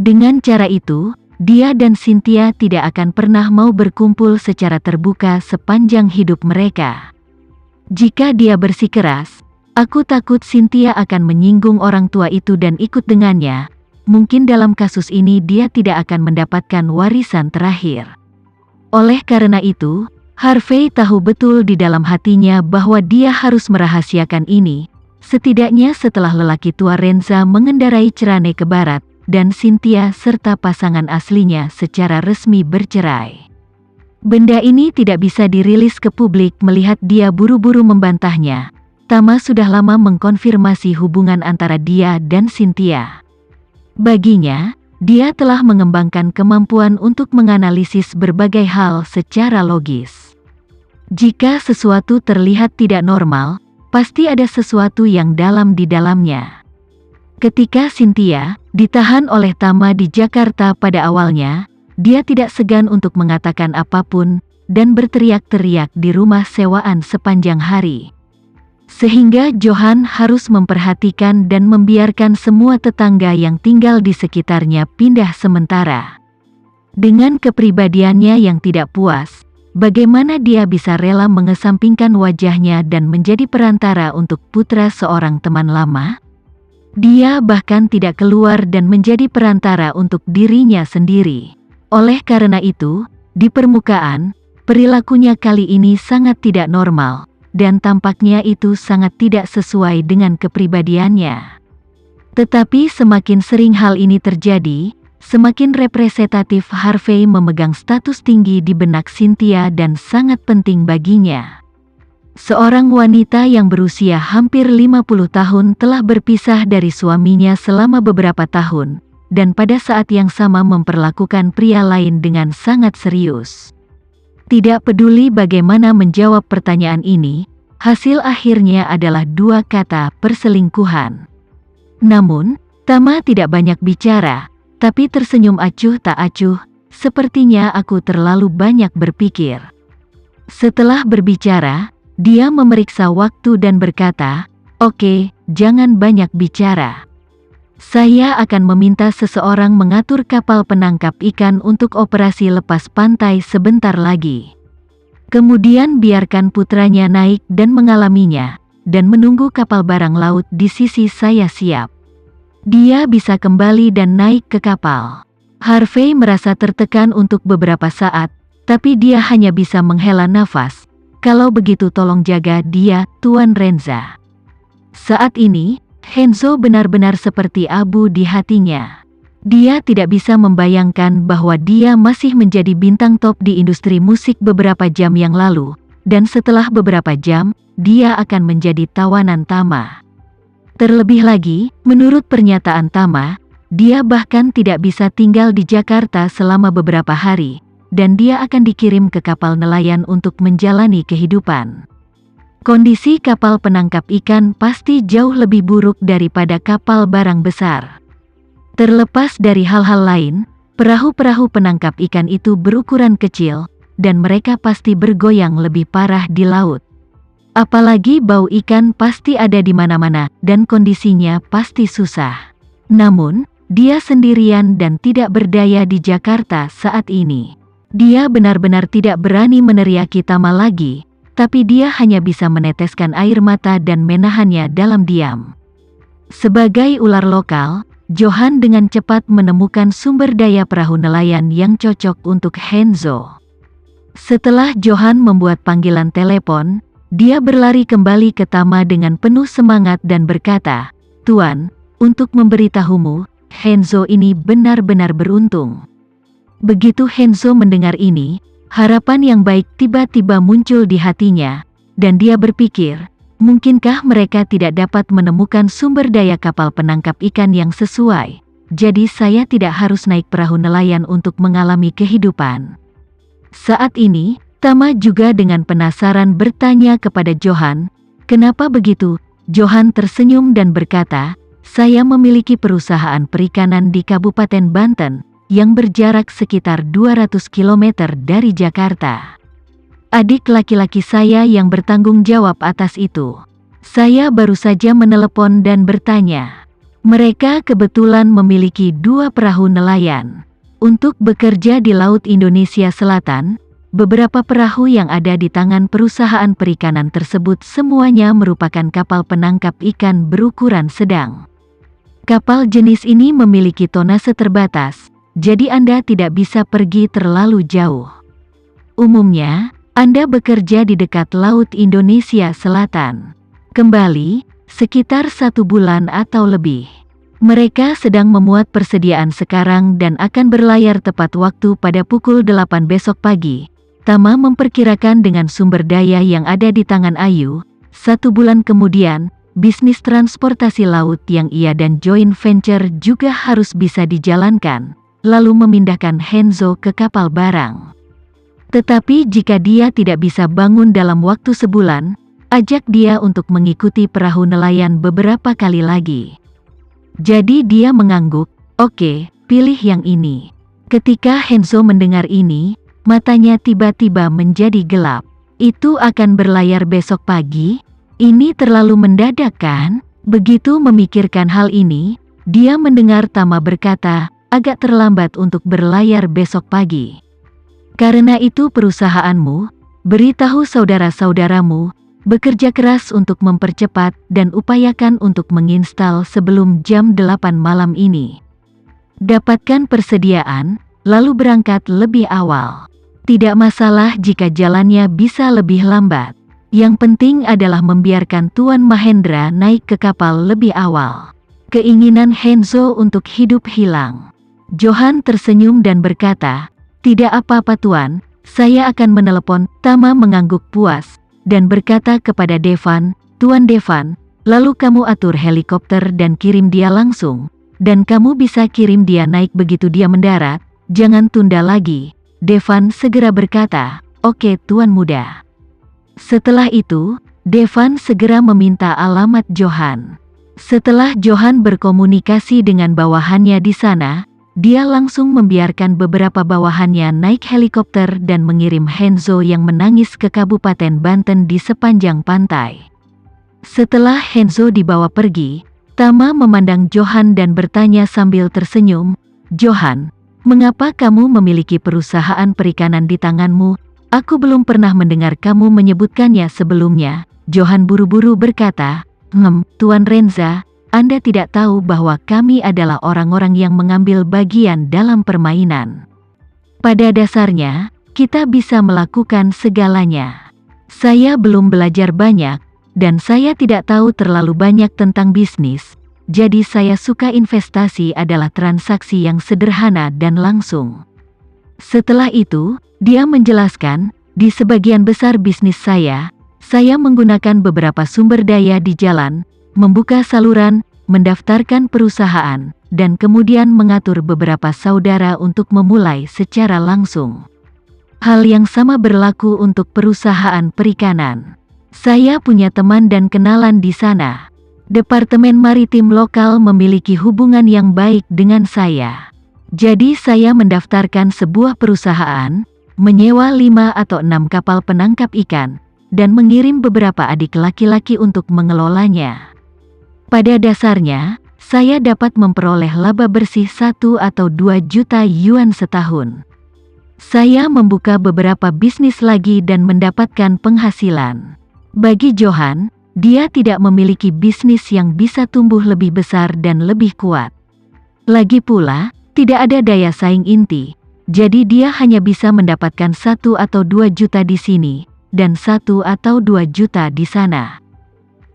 Dengan cara itu, dia dan Cynthia tidak akan pernah mau berkumpul secara terbuka sepanjang hidup mereka. Jika dia bersikeras, aku takut Cynthia akan menyinggung orang tua itu dan ikut dengannya. Mungkin dalam kasus ini dia tidak akan mendapatkan warisan terakhir. Oleh karena itu, Harvey tahu betul di dalam hatinya bahwa dia harus merahasiakan ini, setidaknya setelah lelaki tua Renza mengendarai Cerane ke barat, dan Cynthia serta pasangan aslinya secara resmi bercerai. Benda ini tidak bisa dirilis ke publik melihat dia buru-buru membantahnya. Tama sudah lama mengkonfirmasi hubungan antara dia dan Cynthia. Baginya, dia telah mengembangkan kemampuan untuk menganalisis berbagai hal secara logis. Jika sesuatu terlihat tidak normal, pasti ada sesuatu yang dalam di dalamnya. Ketika Cynthia ditahan oleh Tama di Jakarta pada awalnya, dia tidak segan untuk mengatakan apapun dan berteriak-teriak di rumah sewaan sepanjang hari. Sehingga Johan harus memperhatikan dan membiarkan semua tetangga yang tinggal di sekitarnya pindah sementara. Dengan kepribadiannya yang tidak puas, bagaimana dia bisa rela mengesampingkan wajahnya dan menjadi perantara untuk putra seorang teman lama? Dia bahkan tidak keluar dan menjadi perantara untuk dirinya sendiri. Oleh karena itu, di permukaan, perilakunya kali ini sangat tidak normal, dan tampaknya itu sangat tidak sesuai dengan kepribadiannya. Tetapi semakin sering hal ini terjadi, semakin representatif Harvey memegang status tinggi di benak Cynthia dan sangat penting baginya. Seorang wanita yang berusia hampir 50 tahun telah berpisah dari suaminya selama beberapa tahun, dan pada saat yang sama memperlakukan pria lain dengan sangat serius. Tidak peduli bagaimana menjawab pertanyaan ini, hasil akhirnya adalah dua kata perselingkuhan. Namun, Tama tidak banyak bicara, tapi tersenyum acuh tak acuh, sepertinya aku terlalu banyak berpikir. Setelah berbicara, dia memeriksa waktu dan berkata, "Oke, jangan banyak bicara. Saya akan meminta seseorang mengatur kapal penangkap ikan untuk operasi lepas pantai sebentar lagi. Kemudian biarkan putranya naik dan mengalaminya, dan menunggu kapal barang laut di sisi saya siap. Dia bisa kembali dan naik ke kapal." Harvey merasa tertekan untuk beberapa saat, tapi dia hanya bisa menghela nafas. "Kalau begitu tolong jaga dia, Tuan Renza." Saat ini, Henzo benar-benar seperti abu di hatinya. Dia tidak bisa membayangkan bahwa dia masih menjadi bintang top di industri musik beberapa jam yang lalu, dan setelah beberapa jam, dia akan menjadi tawanan Tama. Terlebih lagi, menurut pernyataan Tama, dia bahkan tidak bisa tinggal di Jakarta selama beberapa hari, dan dia akan dikirim ke kapal nelayan untuk menjalani kehidupan. Kondisi kapal penangkap ikan pasti jauh lebih buruk daripada kapal barang besar. Terlepas dari hal-hal lain, perahu-perahu penangkap ikan itu berukuran kecil, dan mereka pasti bergoyang lebih parah di laut. Apalagi bau ikan pasti ada di mana-mana, dan kondisinya pasti susah. Namun, dia sendirian dan tidak berdaya di Jakarta saat ini. Dia benar-benar tidak berani meneriaki Tama lagi, tapi dia hanya bisa meneteskan air mata dan menahannya dalam diam. Sebagai ular lokal, Johan dengan cepat menemukan sumber daya perahu nelayan yang cocok untuk Henzo. Setelah Johan membuat panggilan telepon, dia berlari kembali ke Tama dengan penuh semangat dan berkata, "Tuan, untuk memberitahumu, Henzo ini benar-benar beruntung." Begitu Henzo mendengar ini, harapan yang baik tiba-tiba muncul di hatinya, dan dia berpikir, mungkinkah mereka tidak dapat menemukan sumber daya kapal penangkap ikan yang sesuai, jadi saya tidak harus naik perahu nelayan untuk mengalami kehidupan. Saat ini, Tama juga dengan penasaran bertanya kepada Johan, "Kenapa begitu?" Johan tersenyum dan berkata, "Saya memiliki perusahaan perikanan di Kabupaten Banten, yang berjarak sekitar 200 km dari Jakarta. Adik laki-laki saya yang bertanggung jawab atas itu. Saya baru saja menelepon dan bertanya, Mereka kebetulan memiliki 2 perahu nelayan. Untuk bekerja di Laut Indonesia Selatan, beberapa perahu yang ada di tangan perusahaan perikanan tersebut semuanya merupakan kapal penangkap ikan berukuran sedang. Kapal jenis ini memiliki tonnase terbatas, jadi Anda tidak bisa pergi terlalu jauh. Umumnya, Anda bekerja di dekat Laut Indonesia Selatan. Kembali, sekitar 1 bulan atau lebih. Mereka sedang memuat persediaan sekarang dan akan berlayar tepat waktu pada pukul 8 besok pagi. Tama memperkirakan dengan sumber daya yang ada di tangan Ayu, 1 bulan kemudian, bisnis transportasi laut yang ia dan joint venture juga harus bisa dijalankan, lalu memindahkan Henzo ke kapal barang. Tetapi jika dia tidak bisa bangun dalam waktu sebulan, ajak dia untuk mengikuti perahu nelayan beberapa kali lagi. Jadi dia mengangguk, oke, pilih yang ini. Ketika Henzo mendengar ini, matanya tiba-tiba menjadi gelap. Itu akan berlayar besok pagi? Ini terlalu mendadak kan? Begitu memikirkan hal ini, dia mendengar Tama berkata, agak terlambat untuk berlayar besok pagi. Karena itu perusahaanmu, beritahu saudara-saudaramu, bekerja keras untuk mempercepat dan upayakan untuk menginstal sebelum jam 8 malam ini. Dapatkan persediaan, lalu berangkat lebih awal. Tidak masalah jika jalannya bisa lebih lambat. Yang penting adalah membiarkan Tuan Mahendra naik ke kapal lebih awal. Keinginan Henzo untuk hidup hilang. Johan tersenyum dan berkata, tidak apa-apa Tuan, saya akan menelepon. Tama mengangguk puas dan berkata kepada Devan, Tuan Devan, lalu kamu atur helikopter dan kirim dia langsung. Dan kamu bisa kirim dia naik begitu dia mendarat, jangan tunda lagi. Devan segera berkata, oke Tuan Muda. Setelah itu, Devan segera meminta alamat Johan. Setelah Johan berkomunikasi dengan bawahannya di sana, dia langsung membiarkan beberapa bawahannya naik helikopter dan mengirim Henzo yang menangis ke Kabupaten Banten di sepanjang pantai. Setelah Henzo dibawa pergi, Tama memandang Johan dan bertanya sambil tersenyum, Johan, mengapa kamu memiliki perusahaan perikanan di tanganmu? Aku belum pernah mendengar kamu menyebutkannya sebelumnya. Johan buru-buru berkata, Tuan Renza, Anda tidak tahu bahwa kami adalah orang-orang yang mengambil bagian dalam permainan. Pada dasarnya, kita bisa melakukan segalanya. Saya belum belajar banyak, dan saya tidak tahu terlalu banyak tentang bisnis, jadi saya suka investasi adalah transaksi yang sederhana dan langsung. Setelah itu, dia menjelaskan, di sebagian besar bisnis saya menggunakan beberapa sumber daya di jalan, membuka saluran, mendaftarkan perusahaan, dan kemudian mengatur beberapa saudara untuk memulai secara langsung. Hal yang sama berlaku untuk perusahaan perikanan. Saya punya teman dan kenalan di sana. Departemen Maritim lokal memiliki hubungan yang baik dengan saya. Jadi saya mendaftarkan sebuah perusahaan, menyewa 5 atau 6 kapal penangkap ikan, dan mengirim beberapa adik laki-laki untuk mengelolanya. Pada dasarnya, saya dapat memperoleh laba bersih 1 atau 2 juta yuan setahun. Saya membuka beberapa bisnis lagi dan mendapatkan penghasilan. Bagi Johan, dia tidak memiliki bisnis yang bisa tumbuh lebih besar dan lebih kuat. Lagi pula, tidak ada daya saing inti, jadi dia hanya bisa mendapatkan 1 atau 2 juta di sini, dan 1 atau 2 juta di sana.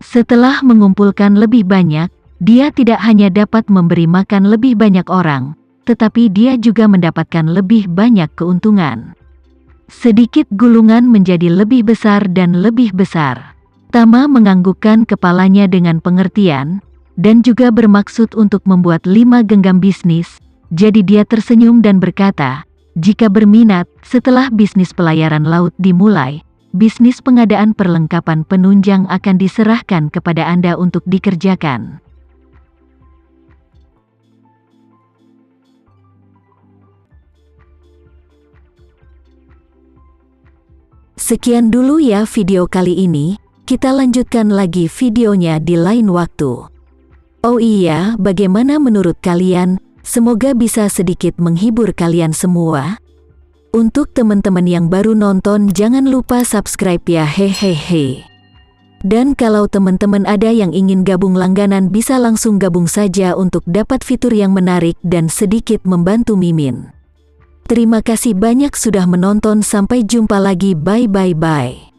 Setelah mengumpulkan lebih banyak, dia tidak hanya dapat memberi makan lebih banyak orang, tetapi dia juga mendapatkan lebih banyak keuntungan. Sedikit gulungan menjadi lebih besar dan lebih besar. Tama menganggukkan kepalanya dengan pengertian, dan juga bermaksud untuk membuat 5 genggam bisnis, jadi dia tersenyum dan berkata, jika berminat, setelah bisnis pelayaran laut dimulai, bisnis pengadaan perlengkapan penunjang akan diserahkan kepada Anda untuk dikerjakan. Sekian dulu ya video kali ini, kita lanjutkan lagi videonya di lain waktu. Oh iya, bagaimana menurut kalian? Semoga bisa sedikit menghibur kalian semua. Untuk teman-teman yang baru nonton, jangan lupa subscribe ya, hehehe. Dan kalau teman-teman ada yang ingin gabung langganan, bisa langsung gabung saja untuk dapat fitur yang menarik dan sedikit membantu Mimin. Terima kasih banyak sudah menonton, sampai jumpa lagi, bye.